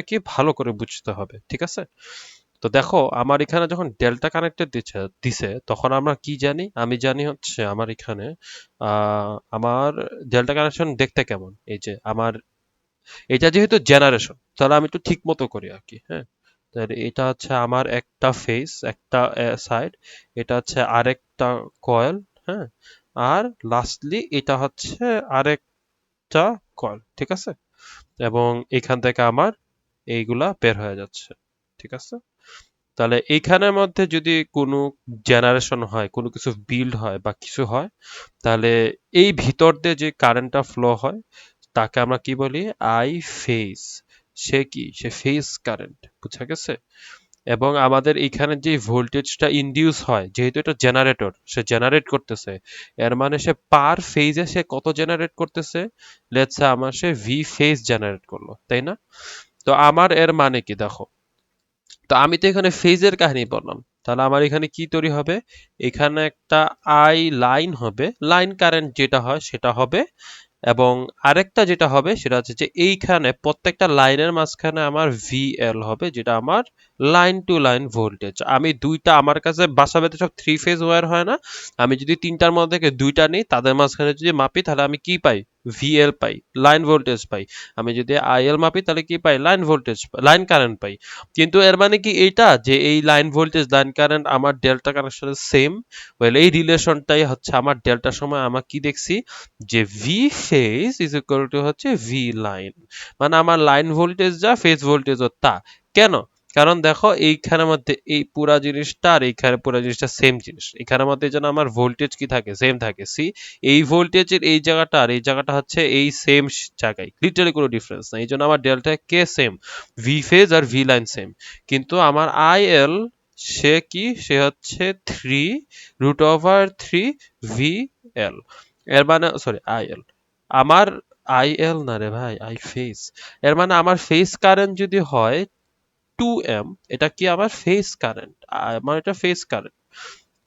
কি ভালো করে বুঝতে হবে, ঠিক আছে? তো দেখো আমার এখানে যখন ডেল্টা কানেক্টেড দিছে তখন আমরা কি জানি, আমি জানি হচ্ছে আমার এখানে আমার ডেল্টা কানেকশন দেখতে কেমন, এই যে আমার এটা যেহেতু জেনারেশন তাহলে আমি একটু ঠিক মতো করি আর কি, হ্যাঁ। তাহলে এটা হচ্ছে আমার একটা ফেস, একটা সাইড, এটা হচ্ছে আরেকটা কয়েল, হ্যাঁ। আর লাস্টলি এটা হচ্ছে আরেকটা কয়েল, ঠিক আছে। এবং এখান থেকে আমার এইগুলা বের হয়ে যাচ্ছে, ঠিক আছে। তাহলে এইখানের মধ্যে যদি কোনো জেনারেশন হয়, কোনো কিছু বিল্ড হয় বা কিছু হয়, তাহলে এই ভিতর দিয়ে যে কারেন্টটা ফ্লো হয় তাকে আমরা কি বলি, আই ফেজ। সে কি, সে ফেজ কারেন্ট, বুঝা গেছে। এবং আমাদের এখানে যে ভোল্টেজটা ইনডিউস হয়, যেহেতু এটা জেনারেটর, সে জেনারেট করতেছে, এর মানে সে পার ফেজে সে কত জেনারেট করতেছে, লেটস সে আমার সে ভি ফেজ জেনারেট করলো, তাই না? তো আমার এর মানে কি দেখো, তো আমি তো এখানে ফেজের কাহিনী বললাম, তাহলে আমার এখানে কি তৈরি হবে, এখানে একটা আই লাইন হবে, লাইন কারেন্ট যেটা হয় সেটা হবে। এবং আরেকটা যেটা হবে সেটা হচ্ছে যে এইখানে প্রত্যেকটা লাইনের মাঝখানে আমার ভিএল হবে, যেটা আমার লাইন টু লাইন ভোল্টেজ। আমি দুইটা, আমার কাছে বাসা বেঁধে সব থ্রি ফেজ ওয়্যার হয় না, আমি যদি তিনটার মধ্যে থেকে দুইটা নিই তাদের মাঝখানে যদি মাপি তাহলে আমি কি পাই, ভিএল পাই, লাইন ভোল্টেজ পাই। আমি যদি আইএল মাপি তাহলে কি পাই, লাইন ভোল্টেজ, লাইন কারেন্ট পাই। কিন্তু এর মানে কি এইটা যে এই লাইন ভোল্টেজ লাইন কারেন্ট আমার ডেল্টা কানেকশনের সেম? ওয়েল এই রিলেশনটাই হচ্ছে আমার ডেল্টার সময় আমরা কি দেখছি, যে V phase is equal to হচ্ছে ভি লাইন। মানে আমার লাইন ভোল্টেজ যা, ফেজ ভোল্টেজও তা। কেন? কারণ দেখো এইখানের মধ্যে এই পুরা জিনিসটা আর এইখানে পুরা জিনিসটা সেম জিনিস, এখানের মধ্যে যেন আমার ভোল্টেজ কি থাকে, সেম থাকে। সি, এই ভোল্টেজের এই জায়গাটা আর এই জায়গাটা হচ্ছে এই সেম জায়গায়, লিটারালি কোনো ডিফারেন্স নাই, এই জন্য আমার ডেল্টা কে সেম, ভি ফেজ আর ভি লাইন সেম। কিন্তু আমার আই এল, সে কি, সে হচ্ছে 3 √3 ভি এল। এর মানে সরি আই এল, আমার আই এল না রে ভাই, আই ফেজ। এর মানে আমার ফেজ কারেন্ট যদি হয় 2 এম, এটা কি আমার ফেজ কারেন্ট, আমার এটা ফেজ কারেন্ট।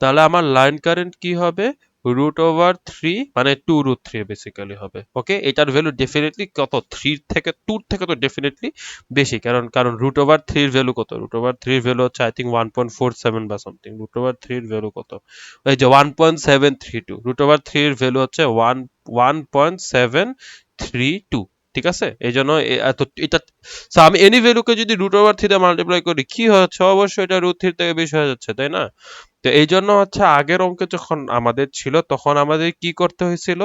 তাহলে আমার লাইন কারেন্ট কি হবে, √3, মানে 2 √3 বেসিক্যালি হবে। ওকে, এটার ভ্যালু ডেফিনেটলি কত, টুর থেকে তো ডেফিনেটলি বেশি, কারণ কারণ √3 এর ভ্যালু কত, √3 এর ভ্যালু হচ্ছে আই থিঙ্ক 1.47 বা সামথিং। √3 এর ভ্যালু কত, ওই যে 1.732, √3 এর ভ্যালু হচ্ছে 1.732, ঠিক আছে। এই জন্য এত এটা, so আমি এনি ভ্যালুকে যদি √3 দিয়ে মাল্টিপ্লাই করি কি হচ্ছে, অবশ্যই এটা √3 থেকে বেশি হয়ে যাচ্ছে, তাই না? তো এই জন্য হচ্ছে আগের অঙ্কে যখন আমাদের ছিল তখন আমাদের কি করতে হয়েছিল,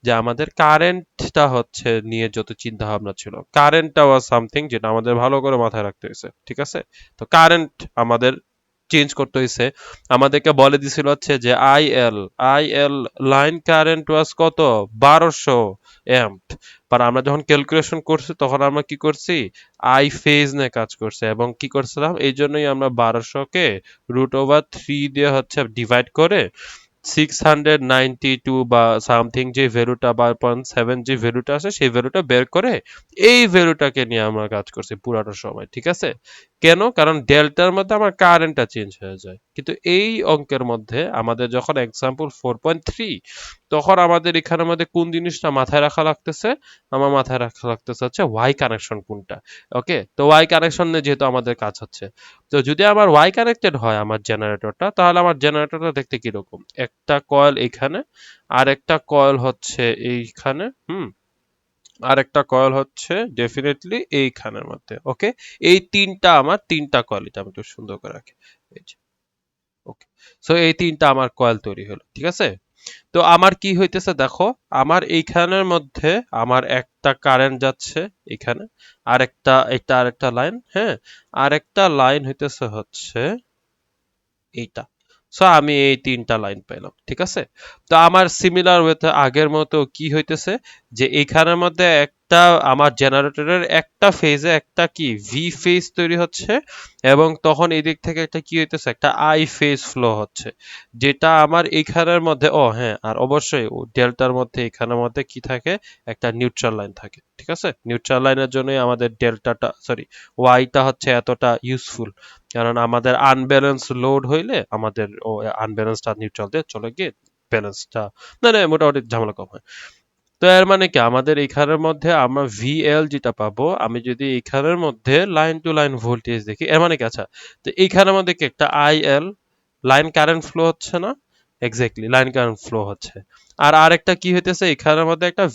যে আমাদের কারেন্টটা হচ্ছে নিয়ে যত চিন্তা ভাবনা ছিল, কারেন্টটা ওয়াজ সামথিং যেটা আমাদের ভালো করে মাথায় রাখতে হয়েছে, ঠিক আছে। তো কারেন্ট আমাদের চেঞ্জ করতে হয়েছে। আমাদেরকে বলে দিছিল হচ্ছে যে আই এল লাইন কারেন্ট ওয়াজ কত, 1200 অ্যাম্প। আর আমরা যখন ক্যালকুলেশন করছি তখন আমরা কি করছি, আই ফেজ নিয়ে কাজ করছে, এবং কি করছিলাম, এই জন্যই আমরা 1200 কে √3 দিয়ে হচ্ছে ডিভাইড করে 692 বা সামথিং যে ভ্যালুটা বা 0.7 যে ভ্যালুটা আছে সেই ভ্যালুটা বের করে এই ভ্যালুটাকে নিয়ে আমরা কাজ করছি পুরাটা সময়, ঠিক আছে। কেন? কারণ ডেল্টার মধ্যে আমার কারেন্টটা চেঞ্জ হয়ে যায়, কিন্তু এই অঙ্কের মধ্যে আমাদের যখন এক্সাম্পল 4.3, তখন আমাদের এখানের মধ্যে কোন জিনিসটা মাথায় রাখা লাগতেছে, আমার মাথায় রাখা লাগতেছে হচ্ছে ওয়াই কানেকশন কোনটা। ওকে, তো ওয়াই কানেকশন নিয়ে যেহেতু আমাদের কাজ হচ্ছে, তো যদি আমার ওয়াই কানেক্টেড হয় আমার জেনারেটরটা, তাহলে আমার জেনারেটরটা দেখতে কিরকম, একটা কয়েল এখানে, আর একটা কয়েল হচ্ছে এইখানে, আর একটা কয়েল হচ্ছে ডেফিনেটলি এইখানের মধ্যে। ওকে, এই তিনটা আমার তিনটা কয়েল, এটা আমি একটু সুন্দর করে রাখি, এই যে। ওকে, সো এই তিনটা আমার কয়েল তৈরি হলো, ঠিক আছে। তো আমার কি হইতেছে দেখো, আমার এইখানের মধ্যে আমার একটা কারেন্ট যাচ্ছে এখানে, আরেকটা, এটা আরেকটা লাইন, হ্যাঁ, আরেকটা লাইন হইতেছে হচ্ছে এইটা। সো আমি এই তিনটা লাইন পেলাম, ঠিক আছে। তো আমার সিমিলার ওয়েতে আগের মতো কি হইতেছে, যে এখানের মধ্যে একটা, আমার জেনারেটরের একটা ফেজে একটা কি ভি ফেজ তৈরি হচ্ছে, এবং তখন এদিক থেকে একটা কি হইতেছে, একটা আই ফেজ ফ্লো হচ্ছে, যেটা আমার এখানের মধ্যে, ও হ্যাঁ, আর অবশ্যই ডেল্টার মধ্যে এখানের মধ্যে কি থাকে, একটা নিউট্রাল লাইন থাকে, ঠিক আছে। নিউট্রাল লাইনের জন্যই আমাদের ডেল্টাটা সরি ওয়াইটা হচ্ছে এতটা ইউজফুল, কারণ আমাদের আনব্যালেন্স লোড হইলে আমাদের ও আনব্যালেন্সটা নিউট্রাল দিয়ে চলে গিয়ে ব্যালেন্সটা, মানে মোটামুটি ঝামেলা কম হয়। তো এর মানে কি আমাদের এখানের মধ্যে আমরা ভিএল যেটা পাবো, আমি যদি এখানের মধ্যে লাইন টু লাইন ভোল্টেজ দেখি, এর মানে কি আচ্ছা, তো এইখানের মধ্যে কি একটা আইএল লাইন কারেন্ট ফ্লো হচ্ছে না? এক্স্যাক্টলি লাইন কারেন্ট ফ্লো হচ্ছে। আর আরেকটা কি হইতেছে, এখানের মধ্যে একটা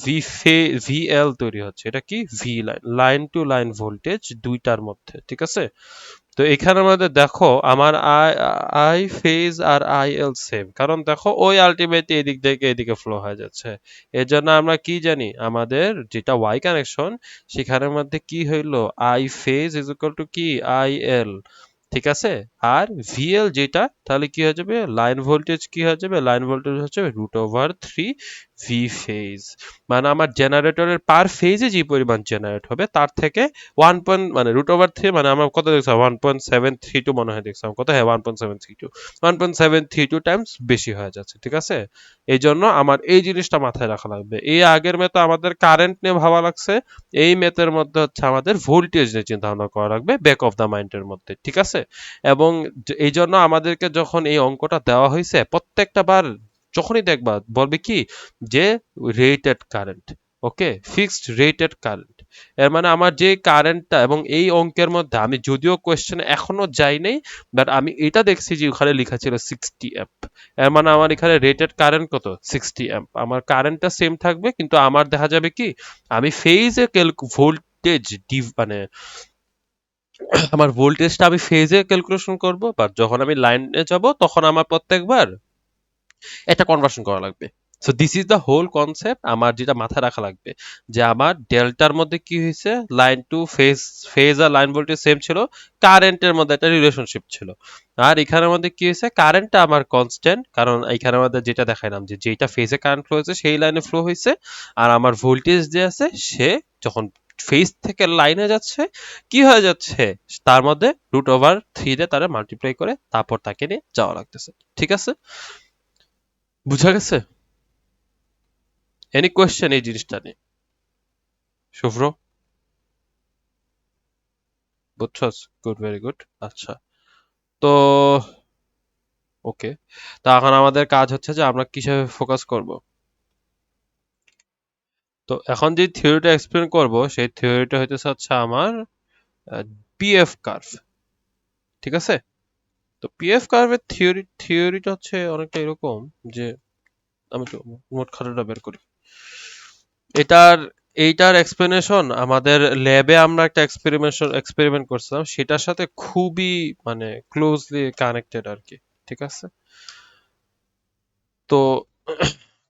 ভিএল তৈরি হচ্ছে। এটা কি? V line, line to line voltage দুইটার মধ্যে, ঠিক আছে? তো এখানের মধ্যে দেখো আমার আই আই ফেজ আর আই এল সেম, কারণ দেখো ওই আলটিমেটলি এদিক থেকে এদিকে ফ্লো হয়ে যাচ্ছে। এর জন্য আমরা কি জানি, আমাদের যেটা ওয়াই কানেকশন সেখানের মধ্যে কি হইলো, I phase is equal two কি, আই এল, ঠিক আছে? আর ভিএল যেটা, তাহলে কি হয়ে যাবে, লাইন ভোল্টেজ কি হয়ে যাবে, লাইন ভোল্টেজ হচ্ছে √3 ভি ফেজ। মানে আমার জেনারেটরের পার ফেজে যে পরিমাণ জেনারেট হবে তার থেকে 1 মানে √3, মানে আমরা কত দেখছিলাম, 1.732 মনে হয় দেখছিলাম, কত, হ্যাঁ 1.732 টাইমস বেশি হয়ে যাচ্ছে, ঠিক আছে? এই জন্য আমার এই জিনিসটা মাথায় রাখা লাগবে। এই আগের মেথে আমাদের কারেন্ট নিয়ে ভাবা লাগছে, এই মেথের মধ্যে হচ্ছে আমাদের ভোল্টেজ নিয়ে চিন্তা ভাবনা করা লাগবে ব্যাক অফ দ্য মাইন্ডের মধ্যে, ঠিক আছে? এবং এই জন্য আমাদেরকে যখন এই অঙ্কটা দেওয়া হয়েছে প্রত্যেকটা বার যখনই দেখবা বলবে কি যে রেটেড কারেন্ট, ওকে, ফিক্সড রেটেড কারেন্ট। এর মানে আমার যে কারেন্টটা, এবং এই অঙ্কের মধ্যে আমি যদিও কোয়েশ্চেন এখনো যাই নাই, বাট আমি এটা দেখছি যে ওখানে লেখা ছিল 60 অ্যাম্প। এর মানে আমার এখানে রেটেড কারেন্ট কত, 60 অ্যাম্প। আমার কারেন্টটা সেম থাকবে, কিন্তু আমার দেখা যাবে কি আমি ফেজে ভোল্টেজ মানে আমার ভোল্টেজটা আমি ফেজে ক্যালকুলেশন করব, বাট যখন আমি লাইনে যাব তখন আমার প্রত্যেকবার এটা কনভার্সন করা লাগবে। So this is the whole concept, আমার যেটা মাথায় রাখা লাগবে যে আমার ডেল্টার মধ্যে কি হয়েছে, line to phase, phase R line voltage same ছিল, কারেন্টের মধ্যে একটা রিলেশনশিপ ছিল। আর এখানের মধ্যে কি হয়েছে, কারেন্টটা আমার কনস্ট্যান্ট, কারণ এখানের মধ্যে যেটা দেখাইলাম যে যেটা ফেজে কারেন্ট ফ্লো হয়েছে সেই লাইনে ফ্লো হয়েছে। আর আমার ভোল্টেজ যে আছে সে যখন ফেজ থেকে লাইনে যাচ্ছে কি হয়ে যাচ্ছে, তার মধ্যে √3 দিয়ে তারা মাল্টিপ্লাই করে তারপর তাকে নিয়ে যাওয়া লাগতেছে, ঠিক আছে? বুঝা গেছে? এনি কোয়েশ্চেন এই জিনিসটা নিয়ে? শুভ্র, বুঝছস? Good, very good. আচ্ছা, তো ওকে, তা এখন আমাদের কাজ হচ্ছে যে আমরা কিসে ফোকাস করব। তো এখন যে থিওরিটা এক্সপ্লেন করব সেই থিওরিটা হইতেছে হচ্ছে আমার পিএফ কার্ভ, ঠিক আছে? তো পিএফ কার্ভের থিওরিটা হচ্ছে অনেকটা এরকম যে, আমি তো মোট খাতাটা বের করি। এটার এইটার এক্সপ্লেনেশন আমাদের ল্যাবে আমরা একটা এক্সপেরিমেন্ট করছিলাম, সেটার সাথে খুবই মানে ক্লোজলি কানেক্টেড আর কি, ঠিক আছে? তো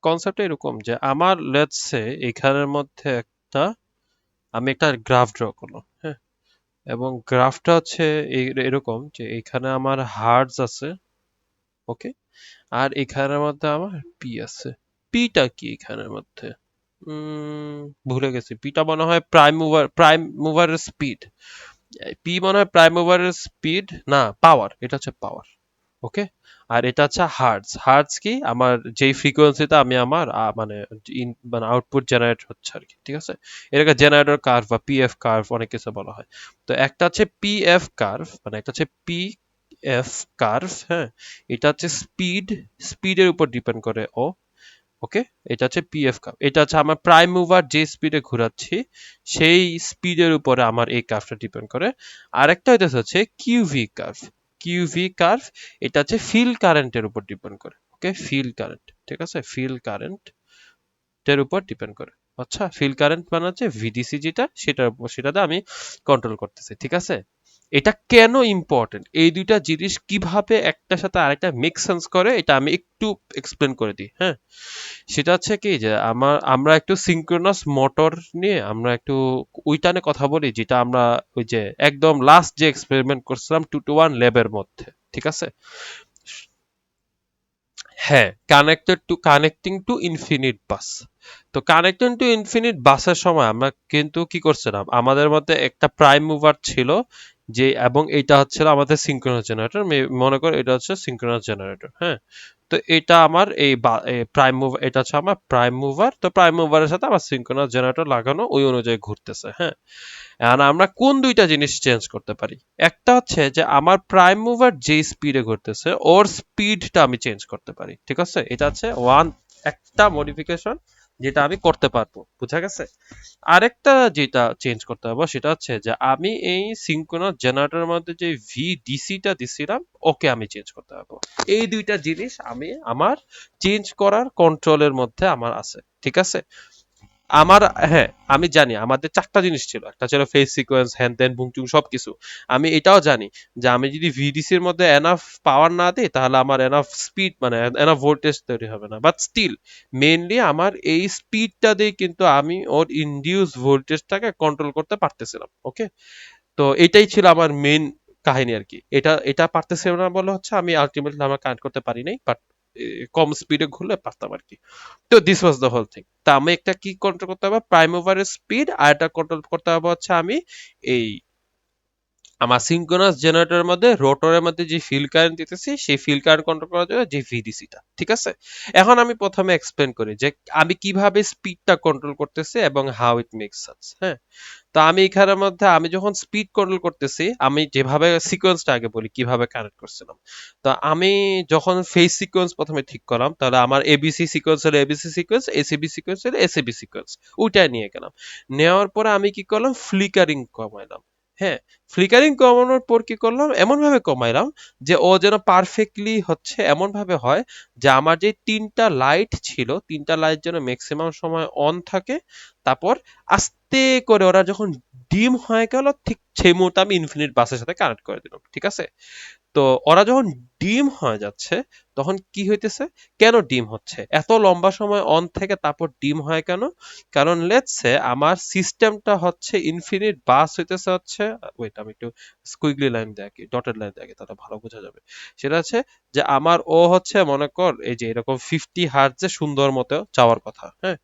কনসেপ্টটা এরকম যে আমার লেটস সে এখানের মধ্যে একটা, আমি একটা গ্রাফ ড্র করলাম, হ্যাঁ? এবং গ্রাফটা হচ্ছে এরকম যে এখানে আমার হার্টস আছে, ওকে, আর এখানের মধ্যে আমার পি আছে। পিটা কি এখানের মধ্যে? ভুলে গেছি, পিটা মনে হয় প্রাইম মুভারের স্পিড। পি মনে হয় প্রাইম মুভারের স্পিড, না পাওয়ার, এটা হচ্ছে পাওয়ার, ওকে। আর এটা হচ্ছে হার্টজ। হার্টজ কি, আমার যেই ফ্রিকোয়েন্সিতে আমি আমার মানে আউটপুট জেনারেট হচ্ছে আর কি, ঠিক আছে? এটাকে জেনারেটর কার্ভ বা পিএফ কার্ভ অনেক কিছু বলা হয়। তো একটা হচ্ছে পিএফ কার্ভ, মানে একটা হচ্ছে পি এফ কার্ভ, হ্যাঁ, এটা হচ্ছে স্পিডের উপর ডিপেন্ড করে ও, ওকে। এটা হচ্ছে পিএফ কার্ভ, এটা হচ্ছে আমার প্রাইম মুভার যে স্পিডে ঘোরাচ্ছি সেই স্পিডের উপরে আমার এই কার্ভটা ডিপেন্ড করে। আরেকটা হচ্ছে কিউভি কার্ভ। কিউভি কার্ভ, এটা হচ্ছে ফিল্ড কারেন্টের উপর ডিপেন্ড করে, ওকে, ফিল্ড কারেন্ট, ঠিক আছে? ফিল্ড কারেন্ট এর উপর ডিপেন্ড করে। আচ্ছা, ফিল্ড কারেন্ট মানে হচ্ছে ভিডিসি যেটা, সেটার উপর, সেটাতে আমি কন্ট্রোল করতেছি, ঠিক আছে? এটা কেন ইম্পর্টেন্ট, এই দুইটা জিনিস কিভাবে একটার সাথে আরেকটা মেক সেন্স করে, এটা আমি একটু এক্সপ্লেন করে দিই, হ্যাঁ? সেটা হচ্ছে কি যে আমরা একটু সিঙ্ক্রোনাস মোটর নিয়ে আমরা একটু ওইটা নিয়ে কথা বলি, যেটা আমরা ওই যে একদম লাস্ট যে এক্সপেরিমেন্ট করছিলাম 2-to-1 ল্যাবের মধ্যে, ঠিক আছে? হ্যাঁ, কানেক্টিং টু ইনফিনিট বাস। তো কানেক্টিং টু ইনফিনিট বাসের সময় আমরা কিন্তু কি করছিলাম, আমাদের মধ্যে একটা প্রাইম মুভার ছিল যে, এবং এটা হচ্ছিল আমাদের সিঙ্ক্রোনাস জেনারেটর। মনে করো এটা হচ্ছে সিঙ্ক্রোনাস জেনারেটর, হ্যাঁ? তো এটা আমার প্রাইম মুভার, এটা হচ্ছে আমার প্রাইম মুভার। তো প্রাইম মুভারের সাথে আমার সিঙ্ক্রোনাস জেনারেটর লাগানো ওই অনুযায়ী ঘুরতেছে, হ্যাঁ? এখন আমরা কোন দুইটা জিনিস চেঞ্জ করতে পারি, একটা হচ্ছে যে আমার প্রাইম মুভার যে স্পিডে ঘুরতেছে ওর স্পিডটা আমি চেঞ্জ করতে পারি, ঠিক আছে? এটা হচ্ছে একটা মডিফিকেশন যেটা আমি করতে পারবো, বুঝা গেছে? আরেকটা যেটা চেঞ্জ করতে হবে সেটা হচ্ছে যে আমি এই সিঙ্ক্রোনাস জেনারেটরের মধ্যে যে ভিডিসিটা দিছিলাম, ওকে আমি চেঞ্জ করতে পারবো। এই দুইটা জিনিস আমি আমার চেঞ্জ করার কন্ট্রোলের মধ্যে আমার আছে, ঠিক আছে? আমার, হ্যাঁ, আমি জানি আমাদের চারটা জিনিস ছিল, একটা ছিল ফেস সিকোয়েন্স, হ্যান ত্যান বুংচুং সবকিছু। আমি এটাও জানি যে আমি যদি ভিডিসির মধ্যে এনাফ পাওয়ার না দিই তাহলে আমার এনাফ স্পিড মানে এনাফ ভোল্টেজ তৈরি হবে না, বাট স্টিল মেইনলি আমার এই স্পিডটা দিয়ে কিন্তু আমি ওর ইনডিউস ভোল্টেজটাকে কন্ট্রোল করতে পারতেছিলাম। ওকে, তো এটাই ছিল আমার মেইন কাহিনী আর কি। এটা এটা পারতেছিলাম না বলে হচ্ছে আমি আলটিমেটলি আমার কানেক্ট করতে পারি নাই, বাট কম স্পিডে ঘুরলে পারতাম আর কি। তো this was the whole thing. তা আমি একটা কি কন্ট্রোল করতে হবে, প্রাইম ওভারের স্পিড, আর একটা কন্ট্রোল করতে হবে হচ্ছে আমি এই আমার সিঙ্ক্রোনাস জেনারেটরের মধ্যে রোটরের মধ্যে যে ফিল্ড কারেন্ট দিতেছি সেই ফিল্ড কারেন্ট কন্ট্রোল করার জন্য যে ভিডিসিটা, ঠিক আছে? এখন আমি প্রথমে এক্সপ্লেন করি যে আমি কিভাবে স্পিডটা কন্ট্রোল করতেছি এবং হাউ ইট মেক্স সেন্স। হ্যাঁ, তো আমি এখানের মধ্যে আমি যখন স্পিড কন্ট্রোল করতেছি, আমি যেভাবে সিকোয়েন্সটা আগে বলি কিভাবে কানেক্ট করছিলাম। তো আমি যখন ফেজ সিকোয়েন্স প্রথমে ঠিক করলাম, তাহলে আমার এবিসি সিকোয়েন্স হলো এবিসি সিকোয়েন্স, এসিবি সিকোয়েন্স হলো এসিবি সিকোয়েন্স, ওইটাই নিয়ে গেলাম। নেওয়ার পরে আমি কি করলাম, ফ্লিকারিং কমাইলাম। হ্যাঁ, ফ্লিকারিং কমানোর পর কি করলাম, এমন ভাবে কমাইলাম যে ও যেন পারফেক্টলি হচ্ছে এমন ভাবে হয় যে আমার যে তিনটা লাইট ছিল, তিনটা লাইট যেন ম্যাক্সিমাম সময় অন থাকে। তারপর আস্তে করে ওরা যখন ডিম হয়ে গেল, ঠিক সেই মুহূর্তে আমি ইনফিনিট বাসের সাথে কানেক্ট করে দিলাম, ঠিক আছে? তো ওরা যখন ডিম হয়ে যাচ্ছে তখন কি হইতেছে, কেন ডিম হচ্ছে, এত লম্বা সময় অন থেকে তারপর ডিম হয় কেন? কারণ লেটস সে আমার সিস্টেমটা হচ্ছে ইনফিনিট বাস হইতেছে হচ্ছে, ওয়েট আমি একটু স্কুইগলি লাইন দেখি, ডটেড লাইন দেখি, তাহলে ভালো বোঝা যাবে। সেটা হচ্ছে যে আমার ও হচ্ছে মনে কর এই যে এরকম 50 হার্টজে সুন্দর মতো যাওয়ার কথা, হ্যাঁ,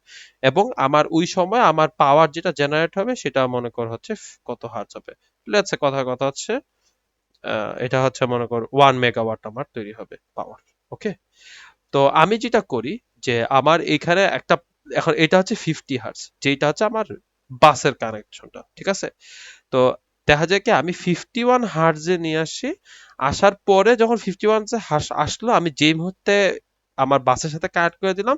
এবং আমার ওই সময় আমার পাওয়ার যেটা জেনারেট হবে সেটা মনে কর হচ্ছে কত হার্টজ হবে, লেটস সে কথা কথা হচ্ছে এটা হচ্ছে মনে কর 1 মেগাওয়াট আমার তৈরি হবে পাওয়ার। ওকে, তো আমি যেটা করি যে আমার এখানে একটা, এখন এটা হচ্ছে 50 হার্টজ, যেটা হচ্ছে আমার বাসের কানেকশনটা, ঠিক আছে? তো দেখা যায় কি আমি 51 হার্টজে নিয়ে আসি, আসার পরে যখন 51 আসলো, আমি যেই মুহূর্তে আমার বাসের সাথে কানেক্ট করে দিলাম,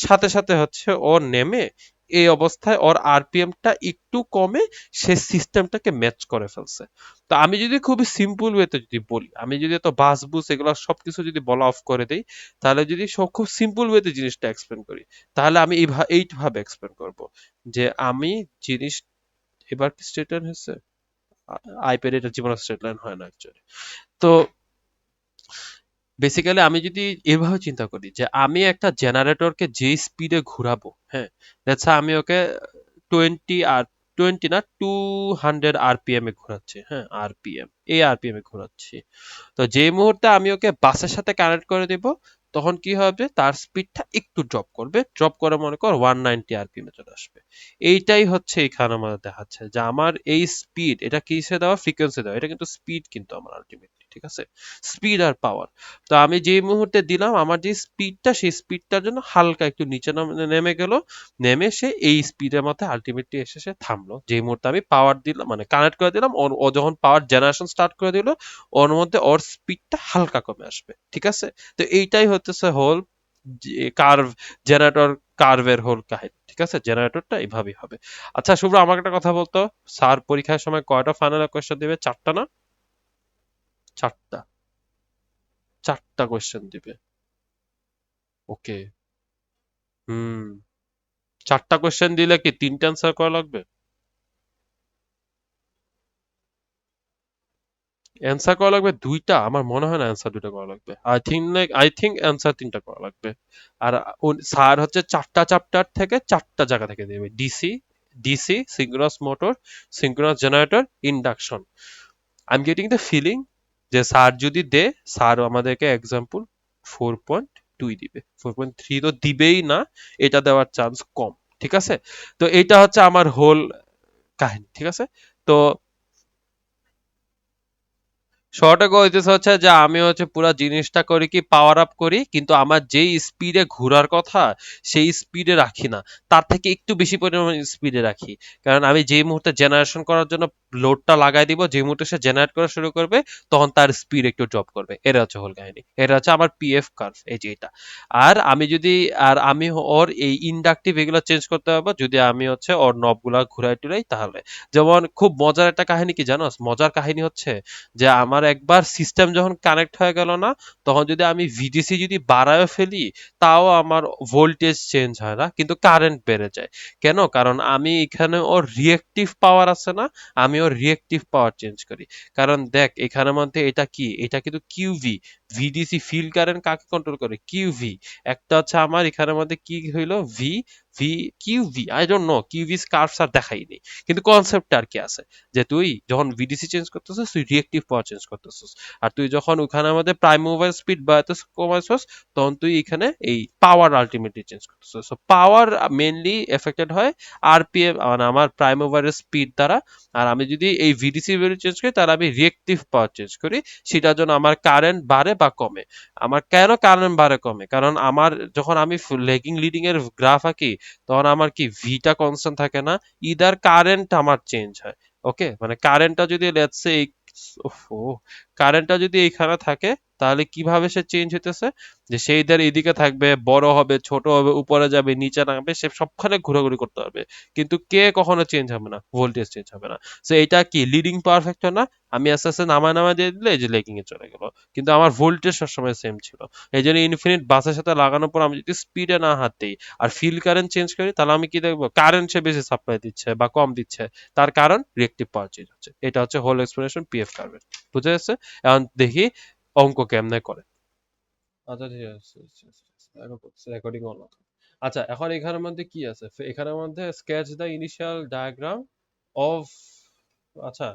সাথে সাথে হচ্ছে ও নেমে এই অবস্থায় ওর আরপিএমটা একটু কমে সে সিস্টেমটাকে ম্যাচ করে ফেলছে। তো আমি যদি খুবই সিম্পল ওয়েতে যদি বলি, আমি যদি তো বাস বুস এগুলো সবকিছু যদি বলা অফ করে দেই, তাহলে যদি সব খুব সিম্পল ওয়েতে জিনিসটা এক্সপ্লেন করি, তাহলে আমি এইভাবে এক্সপ্লেন করব যে আমি জিনিস, এবার কি স্ট্রেট লাইন হয়েছে? আইপ্যাড এটা জীবনে স্ট্রেট লাইন হয় না অ্যাকচুয়ালি। তো বেসিক্যালি আমি যদি এভাবে চিন্তা করি যে আমি একটা জেনারেটরকে যে স্পিডে ঘুরাবো, হ্যাঁ, দ্যাটস আমি ওকে 20 আর 20 না 200 আরপিএম এ ঘোরাচ্ছি, হ্যাঁ, আরপিএম, এই আরপিএম এ ঘোরাচ্ছি। তো যে মুহূর্তে আমি ওকে বাসের সাথে কানেক্ট করে দেব, তখন কি হবে, তার স্পিডটা একটু ড্রপ করবে, ড্রপ করে মনে কর 190 আরপিএম এ চলে আসবে। এইটাই হচ্ছে এখানে আমাদের দেখাচ্ছে যে আমার এই স্পিড, এটা কিসে দেওয়া, ফ্রিকোয়েন্সি দেওয়া, এটা কিন্তু স্পিড কিন্তু আমার আলটিমেটলি, ঠিক আছে? স্পিড আর পাওয়ার। তো আমি যে মুহূর্তে দিলাম আমার যে স্পিডটা, সেই স্পিডটার জন্য হালকা একটু নিচে নেমে গেল, নেমে সে এই স্পিডের মধ্যে আলটিমেটলি এসে সে থামলো। যে মুহূর্তে আমি পাওয়ার দিলাম মানে কানেক্ট করে দিলাম, ও যখন পাওয়ার জেনারেশন স্টার্ট করে দিল, ওর মধ্যে ওর স্পিডটা হালকা কমে আসবে, ঠিক আছে? তো এইটাই হতেছে হোল কার্ভ, জেনারেটর কার্ভের হোল কাহিনী, ঠিক আছে? জেনারেটরটা এইভাবেই হবে। আচ্ছা শুভ্র, আমাকে একটা কথা বলতো, স্যার পরীক্ষার সময় কয়টা ফাইনাল কোয়েশ্চেন দিবে, চারটা না? চারটা, চারটা কোয়েশ্চেন দিবে। ওকে, হুম, চারটা কোয়েশ্চেন দিলে কি তিনটা অ্যান্সার করা লাগবে? অ্যান্সার করা লাগবে দুইটা? আমার মনে হয় না অ্যান্সার দুইটা করা লাগবে, আই থিঙ্ক অ্যান্সার তিনটা করা লাগবে। আর স্যার হচ্ছে চারটা চ্যাপ্টার থেকে চারটা জায়গা থেকে দেবে, DC synchronous motor, synchronous generator, induction. I am getting the feeling যে স্যার যদি দে, স্যার আমাদেরকে এক্সাম্পল 4.2 দিবে, 4.3 তো দিবেই না, এটা দেওয়ার চান্স কম, ঠিক আছে? তো এটা হচ্ছে আমার হোল কাহিনী, ঠিক আছে? তো শর্টে কইতেছে হচ্ছে যে আমি হচ্ছে পুরা জিনিসটা করি কি পাওয়ার আপ করি, কিন্তু আমার যেই স্পিডে ঘোরার কথা সেই স্পিডে রাখি না, তার থেকে একটু বেশি পরিমাণ স্পিডে রাখি। কারণ আমি যেই মুহূর্তে জেনারেশন করার জন্য লোডটা লাগাই দিব, যে মুহূর্তে সে জেনারেট করা শুরু করবে তখন তার স্পিড একটু ড্রপ করবে। এটা হচ্ছে হোল কাহিনী, এটা হচ্ছে আমার পিএফ কার্ভ, এই যে এটা। আর আমি যদি, আর আমি ওর এই ইন্ডাকটিভ এগুলো চেঞ্জ করতে পারবো যদি আমি হচ্ছে ওর নবগুলা ঘুরাই টুরাই তাহলে। যেমন খুব মজার একটা কাহিনী কি জানোস, মজার কাহিনী হচ্ছে যে আমার একবার সিস্টেম যখন কানেক্ট হয়ে গেল না, তখন যদি আমি ভিডিসি যদি বাড়ায় ফেলি তাও আমার ভোল্টেজ চেঞ্জ হয় না, কিন্তু কারেন্ট বেড়ে যায়। কেন? কারণ আমি এখানে ওর রিয়েক্টিভ পাওয়ার আছে না, আমি ওর রিয়েক্টিভ পাওয়ার চেঞ্জ করি। কারণ দেখ এখানের মধ্যে এটা কি, এটা কিন্তু কিউভি, ভিডিসি ফিল্ড কারেন্ট কাকে কন্ট্রোল করে? কিউভি। একটা হচ্ছে আমার এখানের মধ্যে কি হইলো, V, V, QV, I don't know, QV curves আর দেখাইনি, কিন্তু কনসেপ্ট আর কি আছে যে তুই যখন ভিডিসি চেঞ্জ করতেছিস তুই রিয়েক্টিভ পাওয়ার চেঞ্জ করতেছিস, আর তুই যখন ওখানে আমাদের প্রাইম মুভার স্পিড বাড়াতেছিস কমাইছিস তখন তুই এখানে এই পাওয়ার আলটিমেটলি চেঞ্জ করতেছিস। সো পাওয়ার মেইনলি এফেক্টেড হয় আরপিএম মানে আমার প্রাইম মুভারের স্পিড দ্বারা। আর আমি যদি এই ভিডিসি ভ্যালু চেঞ্জ করি তাহলে আমি রিয়েক্টিভ পাওয়ার চেঞ্জ করি, সেটার জন্য আমার কারেন্ট বাড়ে বা কমে। আমার কেন কারেন্ট বাড়ে কমে? কারণ আমার যখন আমি লেগিং লিডিং এর গ্রাফ আঁকি তখন আমার কি ভিটা কনস্ট্যান্ট থাকে না, ইদার কারেন্ট আমার চেঞ্জ হয়। ওকে, মানে কারেন্টটা যদি লেটস সে ও কারেন্টটা যদি এইখানে থাকে তাহলে কিভাবে সে চেঞ্জ হইতেছে, যে সেই ধার এদিকে থাকবে, বড় হবে, ছোট হবে, উপরে যাবে, নিচে নামবে, সে সবখানে ঘোরাঘুরি করতে পারবে, কিন্তু কে কখনো চেঞ্জ হবে না, ভোল্টেজ চেঞ্জ হবে না। সো এটা কি লিডিং পাওয়ার ফ্যাক্টর না? আমি আস্তে আস্তে নামায় নামায় দিয়ে দিলে এই যে লেগিং এ চলে গেল, কিন্তু আমার ভোল্টেজ সবসময় সেম ছিল। এই জন্য ইনফিনিট বাসের সাথে লাগানোর পর আমি যদি স্পিডে না হাত দিই আর ফিল্ড কারেন্ট চেঞ্জ করি তাহলে আমি কি দেখবো, কারেন্ট সে বেশি সাপ্লাই দিচ্ছে বা কম দিচ্ছে, তার কারণ রিয়েক্টিভ পাওয়ার চেঞ্জ হচ্ছে। এটা হচ্ছে হোল এক্সপ্লেনেশন পিএফ কার্ভের। বুঝে গেছে? এখন দেখি অঙ্ক কেমনে করে। আচ্ছা ঠিক আছে, রেকর্ডিং অন। আচ্ছা এখন এখানের মধ্যে কি আছে, এখানের মধ্যে sketch the initial diagram of, আচ্ছা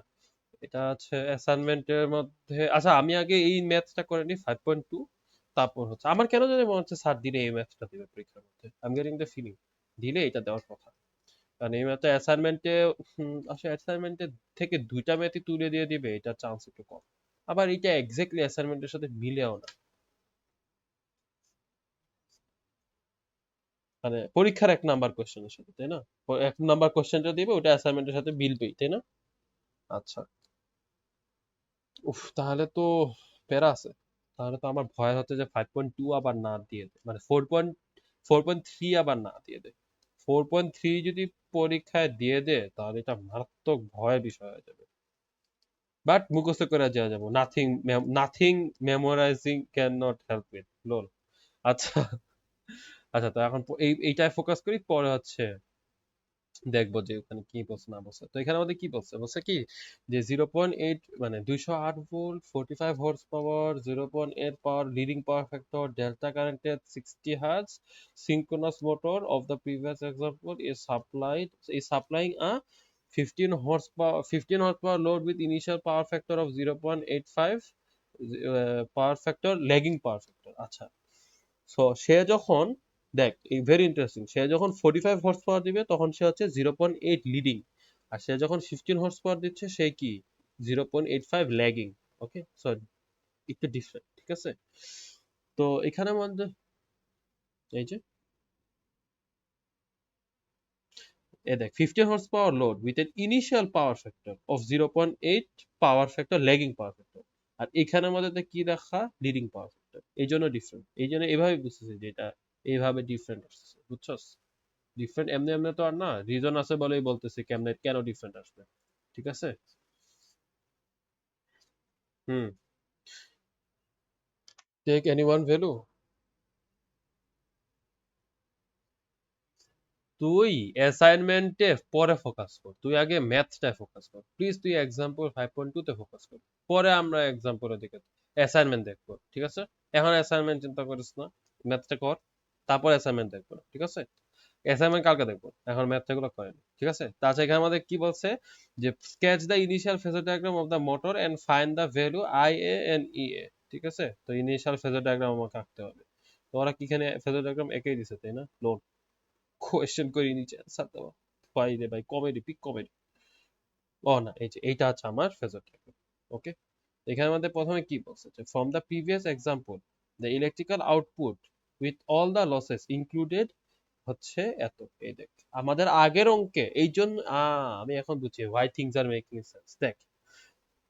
এটা আছে অ্যাসাইনমেন্টের মধ্যে। আচ্ছা আমি আগে এই ম্যাথটা করে নিই 5.2, তারপর হচ্ছে আমার কেন জানি মনে হচ্ছে স্যার দিলে এই ম্যাথটা দিবে পরীক্ষার মধ্যে, I am getting the feeling দিলে এটা দেওয়ার কথা। কারণ এই ম্যাথটা অ্যাসাইনমেন্টে, আসলে অ্যাসাইনমেন্টে থেকে দুইটা ম্যাথই তুলে দিয়ে দিবে, এটা চান্স একটু কম। আবার এটা এক্স্যাক্টলি অ্যাসাইনমেন্টের সাথে মিলেও না, মানে পরীক্ষার 1 নাম্বার কোশ্চেনের সাথে, তাই না? 1 নাম্বার কোশ্চেনটা দিবে ওটা অ্যাসাইনমেন্টের সাথে মিলবেই, তাই না? আচ্ছা, উফ তাহলে তো প্যারা আছে। তাহলে তো আমার ভয় হচ্ছে যে 5.2 আবার না দিয়ে দেয়, মানে 4.3 আবার না দিয়ে দেয়। 4.3 যদি পরীক্ষায় দিয়ে দেয় তাহলে এটা মারাত্মক ভয়ের বিষয় হয়ে যাবে। বাট মুখস্থ করে দেওয়া যাবো, nothing, nothing memorising can not help it, lol. আচ্ছা, আচ্ছা তো এখন এইটায় ফোকাস করি, পরে হচ্ছে দেখবো যে ওখানে কি বলছে না বলছে। তো এখানে আমাদের কি বলছে, বলছে কি যে 0.8 মানে 208 volt, 45 horse power, 0.8 power leading power factor, delta connected 60 hertz, synchronous motor of the previous example is supplying a 15 horsepower 15 horsepower load with initial power factor of 0.85, power factor lagging power factor। আচ্ছা, so সে যখন, দেখ very interesting, সে যখন 45 horse পাওয়ার দিবে তখন সে হচ্ছে 0.8 leading, আর সে যখন 15 horse পাওয়ার দিচ্ছে সে কি 0.85 ল্যাগিং। ওকে, সো একটু ডিফারেন্ট, ঠিক আছে? তো এখানে মধ্যে এই যে এ দেখ 15 horse power load with an initial power factor of 0.8 power factor lagging power factor, আর এখানের মধ্যে কি দেখা লিডিং পাওয়ার ফ্যাক্টর, এই জন্য ডিফারেন্ট, এই জন্য এভাবে বুঝতেছি যে এটা এইভাবে ডিফারেন্ট আসছে, বুঝছস? ডিফারেন্ট এমনি এমনি তো আর না, রিজন আছে বলেই বলতেছি কেমনে কেন ডিফারেন্ট আসবে। ঠিক আছে? হুম, টেক এনি ওয়ান ভ্যালু। তুই অ্যাসাইনমেন্টে পরে ফোকাস কর, তুই আগে ম্যাথটায় ফোকাস কর প্লিজ, তুই এক্সাম্পল 5.2 তে ফোকাস কর, পরে আমরা এক্সাম্পলের দিকে অ্যাসাইনমেন্ট দেখবো, ঠিক আছে? এখন অ্যাসাইনমেন্ট চিন্তা করিস না, ম্যাথটা কর, তারপর অ্যাসাইনমেন্ট দেখবো, ঠিক আছে? অ্যাসাইনমেন্ট কালকে দেখবো, এখন ম্যাথটা গুলো করেন, ঠিক আছে? তাছাড়া এখানে আমাদের কি বলছে যে sketch the initial phasor diagram of the motor and find the value I A and E A. ঠিক আছে, তো ইনিশিয়াল ফেজর ডায়াগ্রাম আমাকে আঁকতে হবে। তো ওরা কি এখানে ফেজর ডায়াগ্রাম এঁকেই দিছে, তাই না? লোন কোয়েশ্চেন করে নিচে অ্যান্সার দেওয়া, ভাই রে ভাই, কমেডি, পিক কমেডি। ও না, এই যে এইটা হচ্ছে আমার ফেজর ডায়াগ্রাম। ওকে, এখানে আমাদের প্রথমে কি বলছে যে from the previous example the electrical output with all the losses included হচ্ছে এত। এই দেখ আমাদের আগের অঙ্কে এই জন্য আমি এখন বুঝছি why things are making sense। দেখ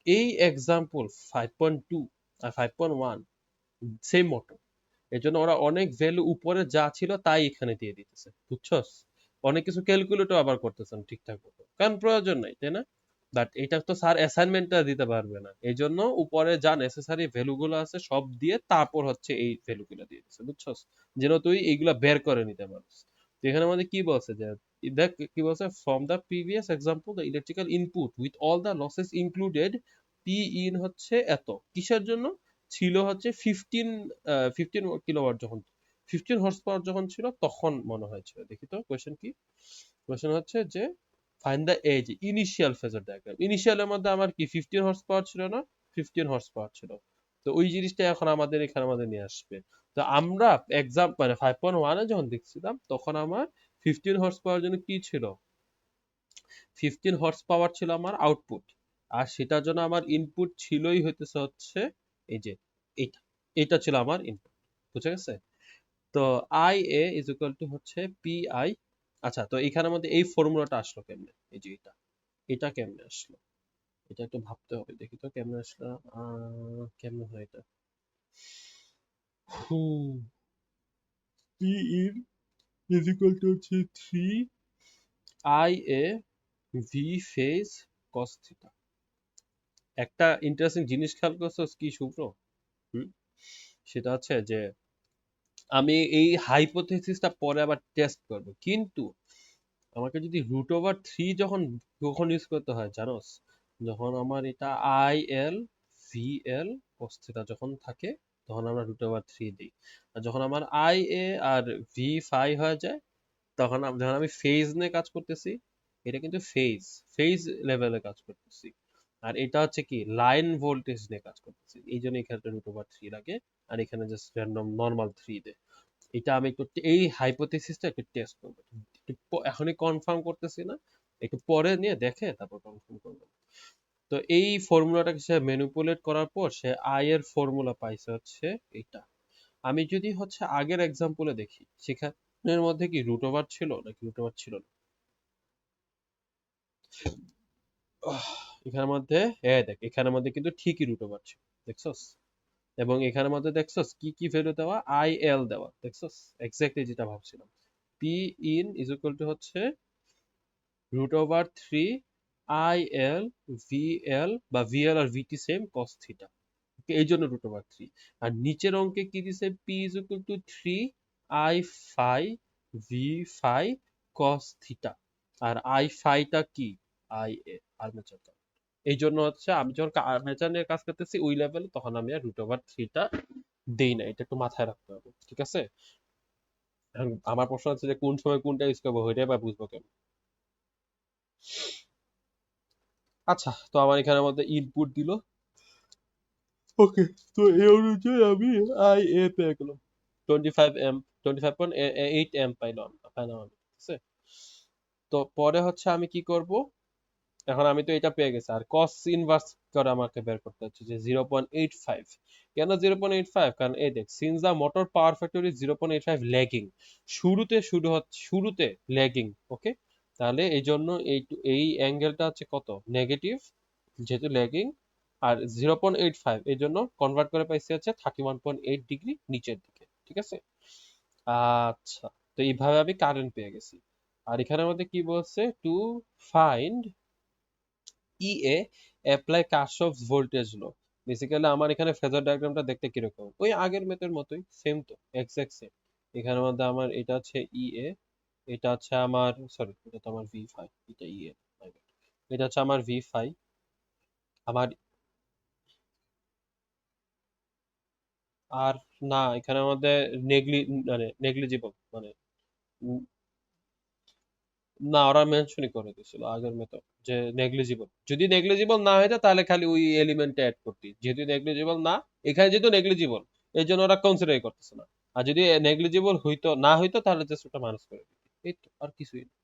এই এক্সাম্পল 5.2 আর 5.1 সেম মতো, এর জন্য ওরা অনেক ভ্যালু উপরে যা ছিল তাই এখানে দিয়ে দিতেছে, বুঝছস? অনেক কিছু ক্যালকুলেটও আবার করতেছেন ঠিকঠাক মতো, কারণ প্রয়োজন নাই, তাই না? বাট এটা তো স্যার অ্যাসাইনমেন্টটা দিতে পারবে না, এই জন্য উপরে যা নেসেসারি ভ্যালুগুলো আছে সব দিয়ে তারপর হচ্ছে এই ভ্যালুগুলো দিয়ে দিচ্ছে, বুঝছস? যেন তুই এইগুলা বের করে নিতে পারিস। তো এখানে আমাদের কি বলছে যে দেখ কি বলছে, from the previous example the electrical input with all the losses included P in হচ্ছে এত, কিসের জন্য ছিল হচ্ছে 15 যখন 15 হর্স পাওয়ার যখন ছিল তখন মনে হয়েছিল। দেখি তো কোয়েশ্চেন কি, কোয়েশ্চেন হচ্ছে যে find the as initial phasor diagram. ইনিশিয়ালের মধ্যে আমার কি 15 হর্স পাওয়ার ছিল না? 15 হর্স পাওয়ার ছিল। তো ওই জিনিসটা এখন আমাদের এখানে আমাদের নিয়ে আসবে। তো আমরা এক্সাম মানে 5.1 এ যখন দেখছিলাম তখন আমার 15 হর্স পাওয়ার জন্য কি ছিল, 15 হর্স পাওয়ার ছিল আমার আউটপুট, আর সেটার জন্য আমার ইনপুট ছিলই হইতেছে হচ্ছে এই যে এইটা, এটা ছিল আমার ইনপুট, বুঝা গেছে? তো I A is equal to হচ্ছে পি আই। আচ্ছা, তো এখানের মধ্যে এই ফর্মুলাটা আসলো কেমনে, এই যে এটা, এটা কেমনে আসলো, এটা একটু ভাবতে হবে, দেখি তো কেমনে আসলো। কেমনে হয় এটা, P in is equal to হচ্ছে 3 I A V phase cos theta. একটা ইন্টারেস্টিং জিনিস খেয়াল করছো কি শুভ্র? হুম, সেটা হচ্ছে যে আমি এই হাইপোথেসিসটা পরে আবার টেস্ট করব, কিন্তু আমাকে যদি √3 যখন কখন ইউজ করতে হয় জানোস? যখন আমার এটা I L V L cos theta যখন থাকে তখন আমরা √3 দিই। আর যখন আমার আই এ আর ভি ফাই হয়ে যায় তখন যখন আমি ফেজ নিয়ে কাজ করতেছি, এটা কিন্তু ফেজ ফেজ লেভেলে কাজ করতেছি, আর এটা হচ্ছে কি লাইন ভোল্টেজ নিয়ে কাজ করতেছি, এই জন্য এখানে √3 লাগে, আর এখানে জাস্ট র্যান্ডম নর্মাল 3 দেয়। এটা আমি একটু এই হাইপোথেসিসটা একটু টেস্ট করবো, এখনই কনফার্ম করতেছি না, একটু পরে নিয়ে দেখে তারপর কনফার্ম করবো। তো এই ফর্মুলাটাকে সে ম্যানিপুলেট করার পর সে আই এর ফর্মুলা পাইছে হচ্ছে এইটা। আমি যদি হচ্ছে আগের এক্সাম্পলে দেখি সেখানের মধ্যে কি √ওভার ছিল নাকি √ওভার ছিল না? এখানের মধ্যে দেখ এখানের মধ্যে কিন্তু ঠিকই √ওভার ছিল, দেখছস? এবং এখানের মধ্যে দেখছস কি কি ভ্যালু দেওয়া, আই এল দেওয়া, দেখছস? এক্স্যাক্টলি যেটা ভাবছিলাম, P in is equal to হচ্ছে √3 আই এল ভি এল, বা ভি এল আর ভিটি সেম কস থিটা, এই জন্য √3। আর নিচের অঙ্কে কি দিছে, P is equal to 3 I phi V phi cos theta, আর আই ফাইটা কি, আই এ আর্মেচার কারেন্ট। এই জন্য হচ্ছে আমি যখন আর্মেচার নিয়ে কাজ করতেছি ওই লেভেলে তখন আমি আর √3টা দেই না, এটা একটু মাথায় রাখতে হবে, ঠিক আছে? এখন আমার প্রশ্ন হচ্ছে যে কোন সময় কোনটা ইউজ করবো ওইটাই বা বুঝবো কেন? আচ্ছা, তো আমার এখানের মধ্যে ইনপুট দিল, ওকে, তো এই অনুযায়ী আমি আই এ পেয়ে গেলাম 25 এম, 25.8 এম পাইলাম আমি, ঠিক আছে? তো পরে হচ্ছে আমি কি করব, এখন আমি তো এটা পেয়ে গেছি, আর কস ইনভার্স করে আমাকে বের করতে হচ্ছে যে 0.85। কেন 0.85? কারণ এই দেখ since the motor power factor is 0.85 lagging, শুরুতে ল্যাগিং, ওকে? তাহলে এই জন্য এই অ্যাঙ্গেলটা হচ্ছে কত, নেগেটিভ, যেহেতু ল্যাগিং। আর 0.85 এই জন্য কনভার্ট করে পাইছি হচ্ছে 31.8 ডিগ্রি নিচের দিকে, ঠিক আছে? আচ্ছা, তো এইভাবে আমি কারেন্ট পেয়ে গেছি। আর এখানের মধ্যে কি বলছে, to find EA apply Kirchhoff's voltage law. Basically আমার এখানে ফেজার ডায়াগ্রামটা দেখতে কিরকম, ওই আগের মেথের মতোই, সেম তো, এক্সাক্ট সেম। এখানের মধ্যে আমার এটা হচ্ছে ইএ, এটা হচ্ছে আমার, সরি এটা তো আমার ভি ফাই, এটা ইএ, এটা হচ্ছে আমার ভি ফাই। আমার আর না, এখানের মধ্যে মানে নেগলিজিবল, মানে উম, না, ওরা মেনশনই করে দিছিল আগের মেথড যে নেগলিজিবল, যদি নেগলিজিবল না হইতো তাহলে খালি ওই এলিমেন্টটা অ্যাড করতি, যেহেতু নেগলিজিবল না, এখানে যেহেতু নেগলিজিবল এই জন্য ওরা কনসিডার করতেছে না। আর যদি নেগলিজিবল হইতো না হইতো তাহলে জাস্ট ওটা মাইনাস করে দিত, এই তো, আর কিছুই না।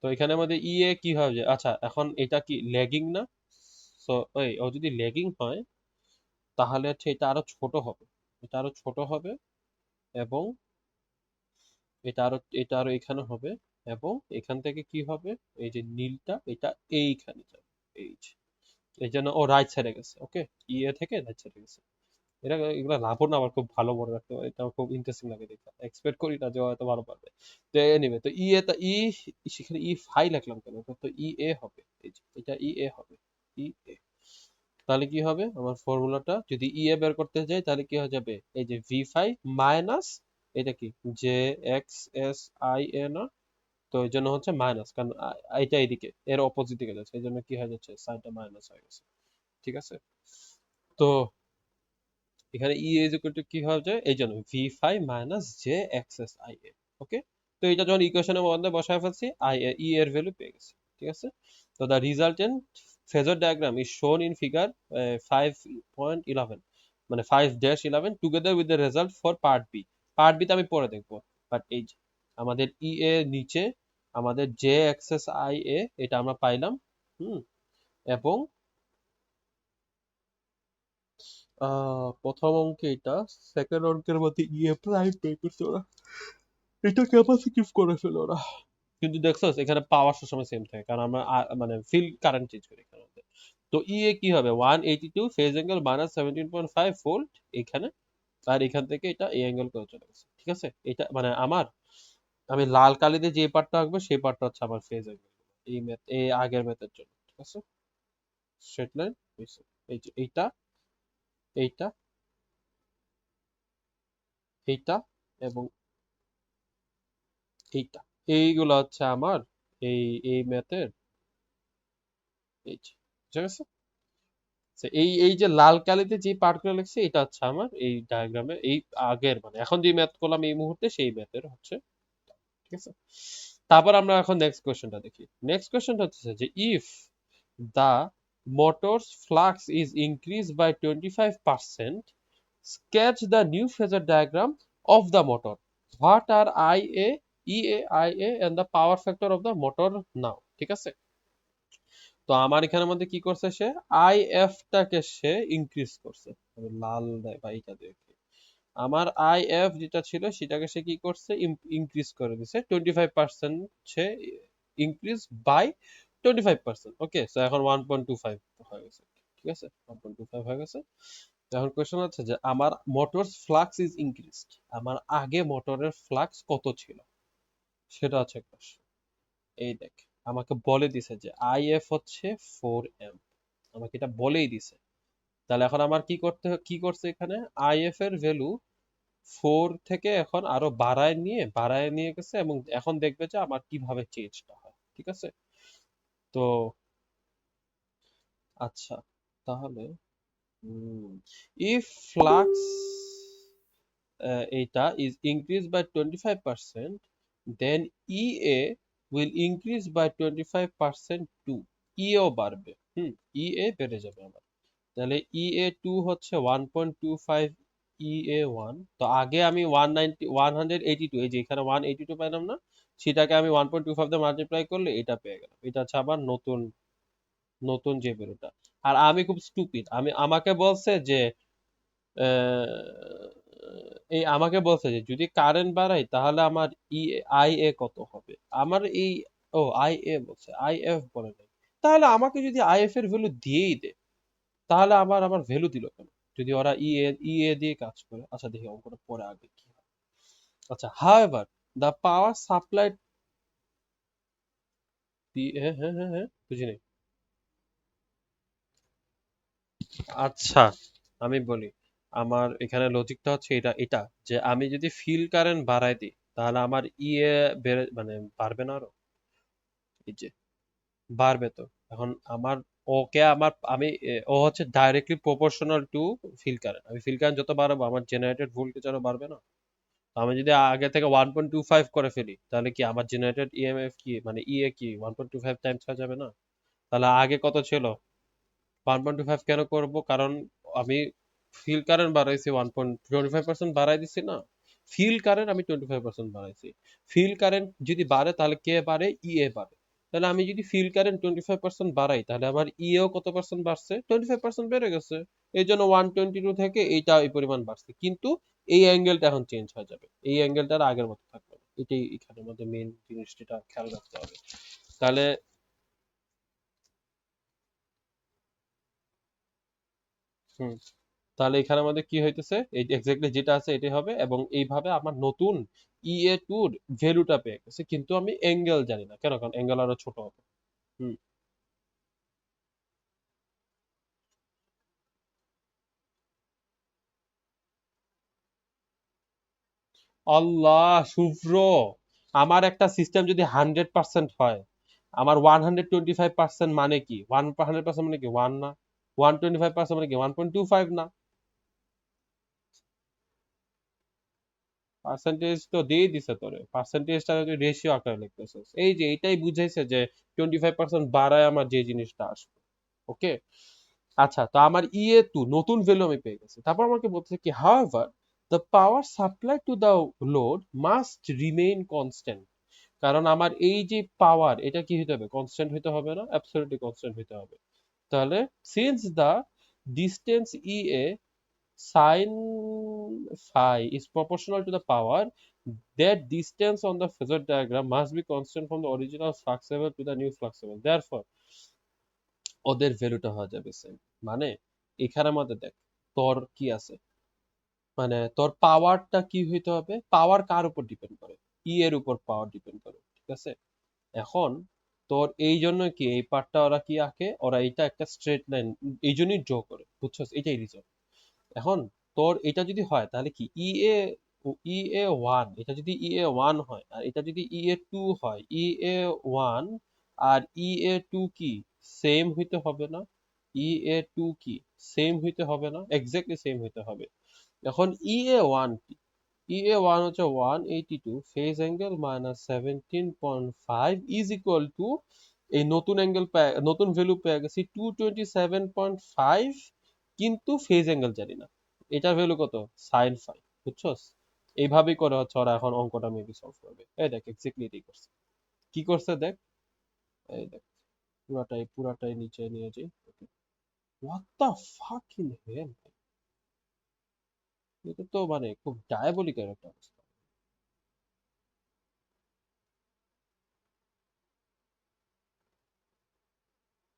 তো এখানে আমাদের ইএ কি হবে, আচ্ছা এখন এটা কি ল্যাগিং না? সো ও যদি ল্যাগিং হয় তাহলে হচ্ছে এটা আরো ছোট হবে, এটা আরো ছোট হবে, এবং এটা আরো এখানে হবে, এবং এখান থেকে কি হবে, এই যে নীলটা এটা এইখানে যাবে, এই যে এই জন্য ও রাইট সাইডে গেছে। ওকে, থেকে রাইট সাইডে গেছে। এগুলো লাভও না আমার খুব ভালো মনে রাখতে পারে, এটা আমার খুব ইন্টারেস্টিং লাগে দেখতে, এক্সপেক্ট করি না যে ও এত ভালো পারবে। তো এনিওয়ে, তো সেখানে ফাই লিখলাম কেন, তো হবে, এই যে এটা হবে, ই এ। তাহলে কি হবে আমার ফর্মুলাটা, যদি বের করতে যাই তাহলে কি হয়ে যাবে, এই যে ভি মাইনাস এটা কি, জে এক্স এস না, তো এই জন্য হচ্ছে মাইনাস, কারণ এটা এইদিকে এর অপোজিট দিকে যাচ্ছে, এই জন্য কি হয়ে যাচ্ছে, সাইনটা মাইনাস হয়ে গেছে। ঠিক আছে, তো এখানে ইজ ইকুয়াল টু কি হয়ে যায়, এই জন্য V minus J x S ওকে। তো এটা যখন ইকুয়েশনের মধ্যে বসায় ফেলছি, এর ভ্যালু পেয়ে গেছি। ঠিক আছে, তো the resultant phasor diagram is shown in figure 5.11, মানে 5-11 together with the result for part B. Part B তে আমি পরে দেখবো, বাট এই যে আমাদের নিচে আমাদের জে এক্সএস এটা আমরা পাইলাম। হুম, এবং প্রথম অঙ্কে এটা, সেকেন্ড অঙ্কের মধ্যে প্রাইম বের করছে ওরা, এটা ক্যাপাসিটিভ করে ফেলে ওরা। কিন্তু দেখছো এখানে পাওয়ার সবসময় সেম থাকে, কারণ আমরা মানে ফিল্ড কারেন্ট চেঞ্জ করি এখানে। তো কি হবে, 182 ফেজ অ্যাঙ্গেল মাইনাস 17.5 ভোল্ট এখানে, আর এখান থেকে এটা এই অ্যাঙ্গেল করে চলে গেছে। ঠিক আছে, এটা মানে আমি লাল কালিতে যে পার্টটা আঁকবো সেই পার্টটা হচ্ছে আমার ফেজ অ্যাঙ্গেল, এই আগের ম্যাথের জন্য। ঠিক আছে, স্ট্রেট লাইন, এই যে এইটা, এইটা, এইটা, এবং এইটা, এইগুলো হচ্ছে আমার এই এই ম্যাথের, এই যে, বুঝা গেছে? So, এই যে লাল কালিতে যে পার্টগুলো লিখছে এটা হচ্ছে আমার এই ডায়াগ্রামে এই আগের, মানে এখন যে ম্যাথ করলাম এই মুহূর্তে সেই ম্যাথের হচ্ছে। ঠিক আছে, তারপর আমরা এখন নেক্সট কোশ্চেনটা দেখি। নেক্সট কোশ্চেনটা হচ্ছে যে if the motor's flux is increased by 25%, sketch the new phasor diagram of the motor. What are IA, EA, and the power factor of the motor now? ঠিক আছে, তো আমার এখানের মধ্যে কি করছে সে, টাকে সে ইনক্রিজ করছে। আমি লাল বা এইটা দেখি, আমার যেটা ছিল সেটাকে সে কি করছে, ইনক্রিজ করে দিছে 25%, সে ইনক্রিজ বাই 25%। ওকে, সো এখন 1.25 হয়ে গেছে। ঠিক আছে, 1.25 হয়ে গেছে। তো এখন কোশ্চেন হচ্ছে যে আমার মোটরস ফ্লাক্স ইজ ইনক্রিজড, আমার আগে মোটরের ফ্লাক্স কত ছিল সেটা হচ্ছে কোশ্চেন। এই দেখ, আমাকে বলে দিছে যে হচ্ছে 4 এম, আমাকে এটা বলেই দিছে। তাহলে এখন আমার কি করছে এখানে, এর ভ্যালু 4 থেকে এখন আরো বাড়ায় নিয়ে গেছে, এবং এখন দেখবে যে আমার কিভাবে চেঞ্জটা হয়। ঠিক আছে, তো আচ্ছা, তাহলে ইফ ফ্লাক্স এইটা is increase by 25%, then will increase by 25% too, ও বাড়বে। বেড়ে যাবে আমার। তাহলে টু হচ্ছে 1.25, ওয়ান, তো আগে আমি 182, এই যে এখানে 182 পাইলাম না, সেটাকে আমি 1.25 দিয়ে মাল্টিপ্লাই করলে এটা পেয়ে গেলাম। এটা হচ্ছে আবার নতুন নতুন যে বেরোটা। আর আমি খুব স্টুপিড, আমাকে বলছে যে আহ, আমাকে বলছে যে যদি কারেন্ট বাড়াই তাহলে আমার কত হবে। আমার বলছে, বলে নাই। তাহলে আমাকে যদি এর ভ্যালু দিয়েই দে, তাহলে আমার ভ্যালু দিল কেন, যদি ওরা দিয়ে কাজ করে। আচ্ছা দেখি অঙ্কটা পরে আগে কি হয়। আচ্ছা, হাউএভার দ্য পাওয়ার সাপ্লাই, হ্যাঁ হ্যাঁ হ্যাঁ হ্যাঁ, বুঝি নাই। আচ্ছা, আমি বলি, আমার এখানে লজিকটা হচ্ছে এটা যে আমি যদি ফিল্ড কারেন্ট বাড়াই দিই তাহলে আমার বেড়ে মানে বাড়বে না আরো, এই যে বাড়বে তো। এখন আমার ও হচ্ছে directly proportional to field current, আমি ফিল্ড কারেন্ট যত বাড়াবো আমার জেনারেটেড ভোল্টেজ আরো বাড়বে না। তো আমি যদি আগে থেকে 1.25 করে ফেলি তাহলে কি আমার জেনারেটেড ইএমএফ কি, মানে কি 1.25 টাইমস হয়ে যাবে না? তাহলে আগে কত ছিল, 1.25 কেন করব, কারণ আমি ফিল্ড কারেন্ট বাড়াইছি 1.25% বাড়াই দিছি না, ফিল্ড কারেন্ট আমি 25% বাড়াইছি। ফিল্ড কারেন্ট যদি বাড়ে তাহলে কে বাড়ে, বাড়ে। তাহলে আমি যদি ফিল্ড কারেন্ট 25% বাড়াই তাহলে আমার ইএও কত পার্সেন্ট বাড়ছে, 25% বেড়ে গেছে। এই জন্য 122 থেকে এইটা এই পরিমাণ বাড়ছে, কিন্তু এই অ্যাঙ্গেলটা এখন চেঞ্জ হয়ে যাবে, এই অ্যাঙ্গেলটা আর আগের মতো থাকবে না। এটাই এখানের মধ্যে মেইন জিনিসটা খেয়াল রাখতে হবে। তাহলে হুম, তাহলে এখানে আমাদের কি হইতেছে, এই এক্স্যাক্টলি যেটা আছে এটাই হবে, এবং এইভাবে আমার নতুন ইএ টুর ভ্যালুটা পেয়ে গেছে, কিন্তু আমি অ্যাঙ্গেল জানি না কেন, কারণ অ্যাঙ্গেল আরো ছোট হবে। হুম। আল্লাহ শুভ্র, আমার একটা সিস্টেম যদি 100% হয়, আমার 125% মানে কি, 100% মানে কি ওয়ান না, 125% মানে কি 1.25 না? পার্সেন্টেজ তো দিয়ে দিছে তোরে, পার্সেন্টেজটা তুই রেশিও আকারে লিখতেছিস, এই যে এটাই বুঝাইছে যে 25% বাড়ায় আমার যে জিনিসটা আসবে। ওকে। আচ্ছা, তো আমার ইএ টু নতুন ভ্যালু আমি পেয়ে গেছি, তারপর আমাকে বলছে কি, however the power supply to the load must remain constant. কারণ আমার এই যে পাওয়ার, এটা কি হতে হবে, কনস্ট্যান্ট হতে হবে না, অ্যাবসলিউটলি কনস্ট্যান্ট হতে হবে। তাহলে since the distance EA sin phi is proportional to the power, that distance on the phasor diagram must be constant from the original flux level to the new flux level. Therefore, ওদের ভ্যালুটা হয়ে যাবে same. মানে এখানে আমাদের দেখ, তোর কি আছে, মানে তোর পাওয়ারটা কি হইতে হবে, পাওয়ার কার উপর ডিপেন্ড করে, ই এর উপর পাওয়ার ডিপেন্ড করে, ঠিক আছে। এখন তোর এই জন্য কি এই পার্টটা ওরা কি আঁকে, ওরা এটা একটা স্ট্রেট লাইন এই জন্যই ড্র করে, বুঝছস, এটাই রিজন। এখন তোর এটা যদি হয় তাহলে কি ই এ ওয়ান, এটা যদি ই এ ওয়ান হয় আর এটা যদি ই এ টু হয়, ই এ ওয়ান আর ই এ টু কি সেম হইতে হবে না? ই এ টু কি সেম হইতে হবে না? এক্স্যাক্টলি সেম হইতে হবে। এখন ই এ ওয়ান কি, ই এ ওয়ান হচ্ছে 182, phase angle -17.5 is equal two, এই নতুন অ্যাঙ্গেল নতুন ভ্যালু পেয়ে গেছি 227.5, কিন্তু ফেজ অ্যাঙ্গেল জানি না, এটার ভ্যালু কত, সাইন ফাই, বুঝছস। এইভাবেই করে হচ্ছে ওরা এখন অঙ্কটা মেবি সলভ করবে। এই দেখ এক্স্যাক্টলি এটাই করছে, কি করছে দেখ, এই দেখ, পুরাটাই পুরাটাই নিচে নিয়ে যাই। হোয়াট দ্য ফাকিং হেল, এটা তো মানে খুব ডায়াবলিক্যাল একটা অবস্থা।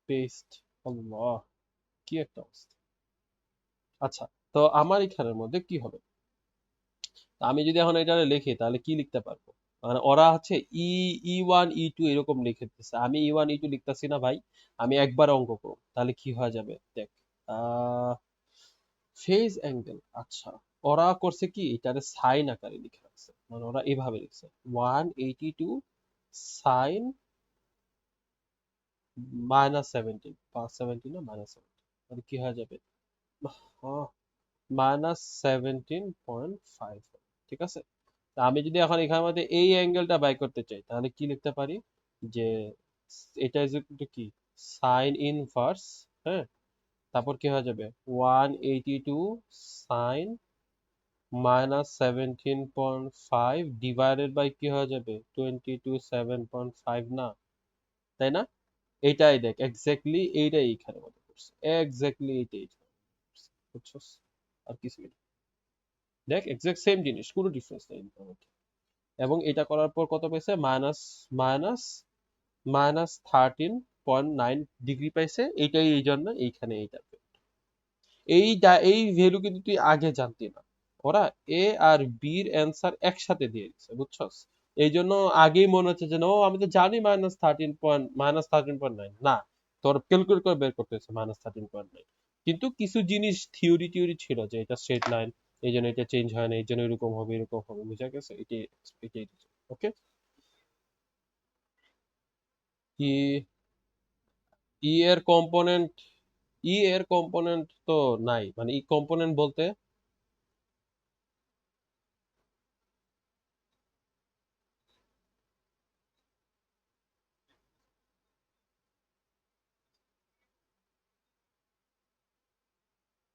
পেস্ট, আল্লাহ, কি একটা অবস্থা। আচ্ছা, তো আমার এখানের মধ্যে কি হবে, তা আমি যদি এখন এটা লিখি তাহলে কি লিখতে পারবো, মানে ওরা হচ্ছে ই ওয়ান ই টু এরকম লিখে দিতেছে, আমি ই1 ই2 লিখতেছি না ভাই, আমি একবার অঙ্ক করব, তাহলে কি হয়ে যাবে দেখ। আহ ফেজ অ্যাঙ্গেল, আচ্ছা, ওরা করছে কি এটারে সাইন আকারে লিখে রাখছে, মানে ওরা এভাবে লিখছে 182 সাইন -17, না -17, মানে কি হয়ে যাবে, -17.5, ঠিক আছে। তা আমি যদি এখন এখানের মধ্যে এই অ্যাঙ্গেলটা বাই করতে চাই তাহলে কি লিখতে পারি, যে এটা ইজ ইকুয়াল টু কি, সাইন ইনভার্স, হ্যাঁ, তারপর কি হয়ে যাবে 182 সাইন -17.5 ডিভাইডেড বাই কি হয়ে যাবে 22.7.5, না, তাই না? এইটাই দেখ এক্স্যাক্টলি এইটাই এখানে মধ্যে করছে, এক্স্যাক্টলি এইটাই বুঝছস, আর কিছু না। দেখ এক্সাক্ট সেম জিনিস, কোনো ডিফারেন্স নেই এর মধ্যে। এবং এটা করার পর কত পেয়েছে, মাইনাস মাইনাস -13.9 ডিগ্রি পাইছে, এইটাই এই জন্য এইখানে এইটা এই ভ্যালু কিন্তু তুই আগে জানতি না, ওরা এ আর বির অ্যান্সার একসাথে দিয়ে দিচ্ছে, বুঝছস। এই জন্য আগেই মনে হচ্ছে যে ও আমি তো জানি -13.9, না, তোর ক্যালকুলেট করে বের করতে হচ্ছে -13.9, কিন্তু কিছু জিনিস থিওরি টিওরি ছিল যে এটা স্ট্রেট লাইন, এই জন্য এটা চেঞ্জ হয় না, এই জন্য এরকম হবে এরকম হবে, বুঝা গেছে, এটাই এটাই। ওকে। কি ই এর কম্পোনেন্ট, ই এর কম্পোনেন্ট তো নাই, মানে ই কম্পোনেন্ট বলতে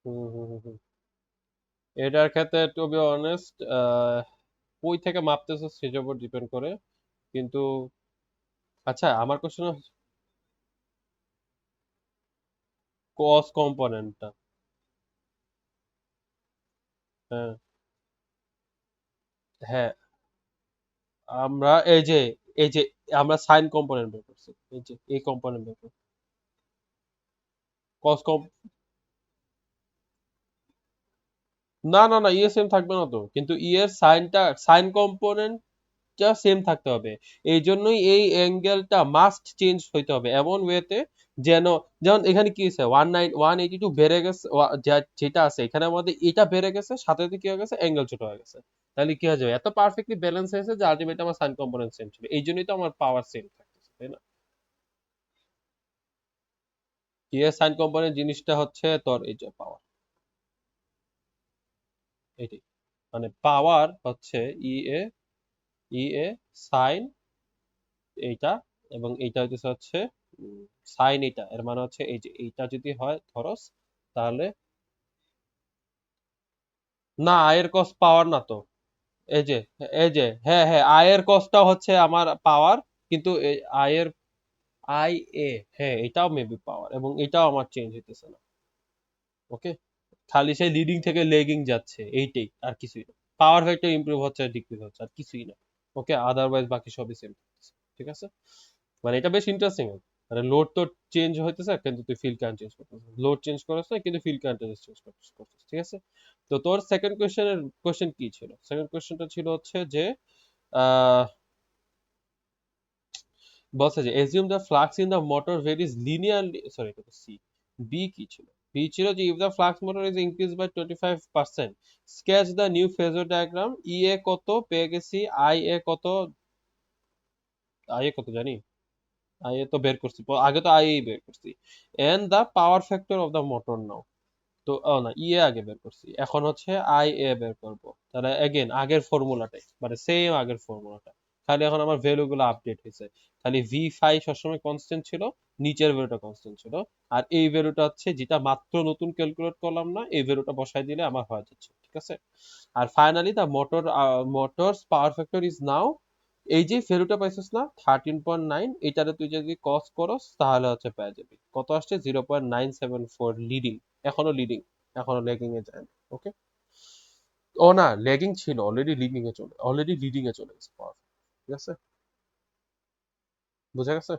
হুম হুম হুম হুম। এটার ক্ষেত্রে টু বি অনেস্ট, কই থেকে মাপতেছো সেটার উপর ডিপেন্ড করে, কিন্তু আচ্ছা আমার কোশ্চেন কস কম্পোনেন্টটা। হ্যাঁ, হ্যাঁ, আমরা এই যে আমরা সাইন কম্পোনেন্ট বের করছি, এই যে এই কম্পোনেন্ট বের করছি। কস কম না না না, সেম থাকবে না তো, কিন্তু এর সাইনটা সাইন কম্পোনেন্টটা সেম থাকতে হবে। এই জন্যই এই অ্যাঙ্গেলটা মাস্ট চেঞ্জ হইতে হবে এমন ওয়েতে যেন, যেমন এখানে কি হয়েছে 182 বেড়ে গেছে, যেটা আছে এখানে আমাদের এটা বেড়ে গেছে, সাথে সাথে কি হয়ে গেছে অ্যাঙ্গেল ছোট হয়ে গেছে। তাহলে কি হয়ে যাবে, এত পারফেক্টলি ব্যালেন্স হয়েছে যে আলটিমেটলি আমার সাইন কম্পোনেন্ট সেম ছিল, এই জন্যই তো আমার পাওয়ার সেম থাকতেছে, তাই না? কি এর সাইন কম্পোনেন্ট জিনিসটা হচ্ছে তোর এই যে পাওয়ার, এটাই, মানে পাওয়ার হচ্ছে ই এ, ই এ সাইন এইটা, এবং এইটা হচ্ছে সাইন এটা, এর মানে হচ্ছে এই যে এইটা যদি হয় ধরস, তাহলে না আয়ের কস পাওয়ার না তো, এই যে, এই যে হ্যাঁ হ্যাঁ আয়ের কসটা হচ্ছে আমার পাওয়ার, কিন্তু এই আয়ের আই এ, হ্যাঁ এটাও মেবি পাওয়ার, এবং এটাও আমার চেঞ্জ হইতেছে না। ওকে, খালি সেই লিডিং থেকে লেগিং যাচ্ছে, এইটাই আর কিছুই না। পাওয়ার ভেক্টর ইমপ্রুভ হচ্ছে আর ডিক্রিজ হচ্ছে আর কিছুই না। ওকে, আদারওয়াইজ বাকি সবই সেম। ঠিক আছে, মানে এটা বেশ ইন্টারেস্টিং। মানে লোড তো চেঞ্জ হইতেছে কিন্তু তুই ফিল্ড কারেন্ট চেঞ্জ করতেছিস, লোড চেঞ্জ করছ না কিন্তু ফিল্ড কারেন্ট চেঞ্জ করতেছিস। ঠিক আছে, তো তোর সেকেন্ড কোশ্চেন কি ছিল? সেকেন্ড কোশ্চেনটা ছিল হচ্ছে যে আহ বলছে যে assume the flux in the motor varies linearly, sorry এটা তো সি, বি কি ছিল? বি ছিল যে if the flux motor is increased by 25% sketch the new phasor diagram, ই এ কত পেয়ে গেছি, আই এ কত, আই এ কত জানি, আই এ তো বের করছি, আগে তো আই এ বের করছি, and the power factor of the motor now. তো ও না, ই এ আগে বের করছি, এখন হচ্ছে আই এ বের করব। তাহলে এগেন আগের ফর্মুলাটাই, মানে সেম আগের ফর্মুলাটা, খালি এখন আমার ভ্যালু গুলো আপডেট হয়েছে। খালি ভি ফাই সবসময় কনস্ট্যান্ট ছিল, নিচের ভ্যালুটা কনস্ট্যান্ট ছিল, আর এই ভ্যালুটা হচ্ছে যেটা মাত্র নতুন ক্যালকুলেট করলাম না, এই ভ্যালুটা বসাই দিলে আমার হয়ে যাচ্ছে। ঠিক আছে, আর finally the motors power factor is now, এই যে ভ্যালুটা পাইছিস না 13.9, এটারে তুই যদি কস করস তাহলে হচ্ছে পেয়ে যাবি কত আসছে, 0.974 লিডিং, এখনো লিডিং, এখনো লেগিং এ যায় না। ওকে, ও না লেগিং ছিল, অলরেডি লিডিং এ চলে গেছে পাওয়ার। ঠিক আছে, বুঝা গেছে?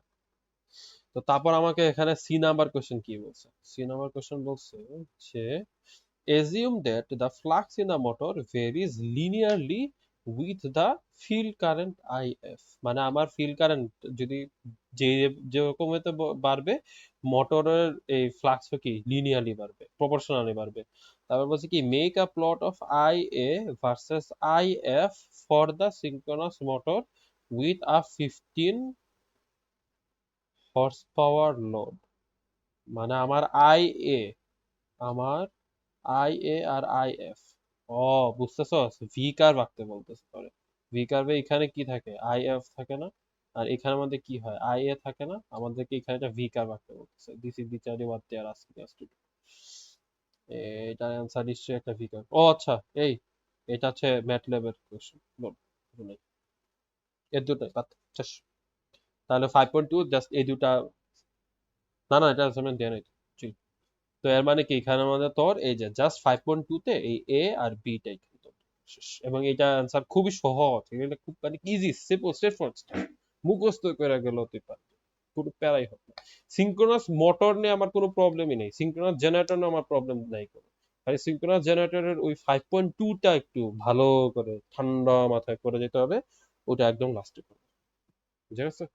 তো তারপর আমাকে এখানে সি নাম্বার কোশ্চেন কি বলছে, সি নাম্বার কোশ্চেন বলছে যে assume that the flux in a motor varies linearly with the field current IF, মানে আমার ফিল্ড কারেন্ট যদি যে যেরকম হতে বাড়বে, মোটরের এই ফ্লাক্সও কি লিনিয়ারলি বাড়বে, প্রপোর্শনালি বাড়বে। তারপর বলছে কি make a plot of I A versus I F for the synchronous motor with a 15 horse power load. মানে আমার আই এ, আমার আই এ আর আই এফ, ও বুঝতেছস, ভি কার্ভ আঁকতে বলতেছে তোরে। ভি কার্ভে এখানে কি থাকে, আই এফ থাকে না, আর এখানে আমাদের কি হয় আই এ থাকে না, আমাদেরকে এখানে একটা ভি কার্ভ আঁকতে বলতেছে, this is literally what they are asking us to do. এটার অ্যান্সার নিশ্চয়ই একটা ভি কার্ভ। ও আচ্ছা, এই এটা হচ্ছে ম্যাটল্যাবের কোশ্চেন, বল কিছু নাই, এর দুটোই বাদ, শেষ। তাহলে 5.2 জাস্ট এই দুটা, না না এটা অ্যাসাইনমেন্ট দেয় নাই তো। তো এর মানে কি এখানে আমাদের তোর এই যে জাস্ট 5.2 তে এই এ আর বি টাই কিন্তু শেষ। এবং এটা অ্যান্সার খুবই সহজ, এটা খুব মানে ইজি সিম্পল স্ট্রেট ফরওয়ার্ড, মুখস্থ করে গেল তুই পারবি, কোনো প্যারাই হবে না। সিঙ্ক্রোনাস মোটর নিয়ে আমার কোনো প্রবলেমই নেই, সিঙ্ক্রোনাস জেনারেটর নিয়ে আমার প্রবলেম নাই কোনো, খালি সিঙ্ক্রোনাস জেনারেটরের ওই 5.2টা একটু ভালো করে ঠান্ডা মাথায় করে যেতে হবে, ওটা একদম লাস্টে করবে। বুঝে গেছে?